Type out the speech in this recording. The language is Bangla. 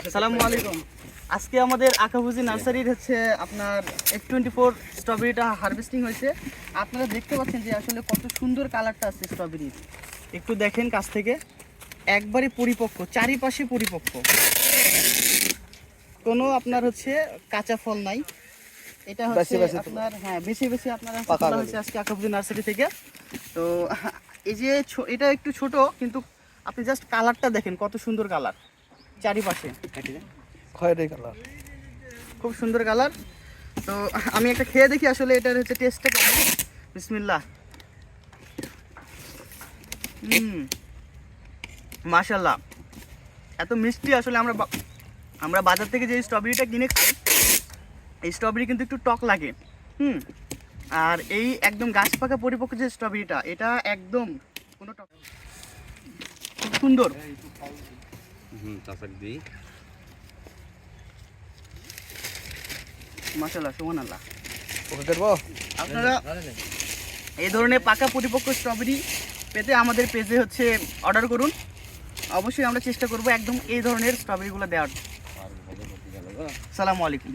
আসসালামু আলাইকুম। আজকে আমাদের আঁকাবুজি নার্সারির হচ্ছে আপনার F24 স্ট্রবেরিটা হারভেস্টিং হয়েছে। আপনারা দেখতে পাচ্ছেন যে আসলে কত সুন্দর কালারটা আছে স্ট্রবেরির। একটু দেখেন কাছ থেকে, একবারে পরিপক্ক, চারিপাশে পরিপক্ক, কোনো আপনার হচ্ছে কাঁচা ফল নাই। এটা হচ্ছে আপনার বেশি বেশি আপনারা তোলা হয়েছে আজকে আঁকাবুজি নার্সারি থেকে। তো এই যে এটা একটু ছোট, কিন্তু আপনি জাস্ট কালারটা দেখেন কত সুন্দর কালার, চারিপাশে খয়েরি কালার, খুব সুন্দর কালার। তো আমি একটা খেয়ে দেখি আসলে এটার হচ্ছে টেস্টটা কেমন। বিসমিল্লাহ। মাশাআল্লাহ, এত মিষ্টি। আসলে আমরা বাজার থেকে যে স্ট্রবেরিটা কিনে খাই, এই স্ট্রবেরি কিন্তু একটু টক লাগে। আর এই একদম গাছ পাকা পরিপক্ক যে স্ট্রবেরিটা, এটা একদম কোনো টক, খুব সুন্দর। মাশাআল্লাহ, সুবহানাল্লাহ। আপনারা এই ধরনের পাকা পরিপক্ক স্ট্রবেরি পেতে আমাদের পেজে হচ্ছে অর্ডার করুন। অবশ্যই আমরা চেষ্টা করব একদম এই ধরনের স্ট্রবেরিগুলো দেওয়ার। আসসালামু আলাইকুম।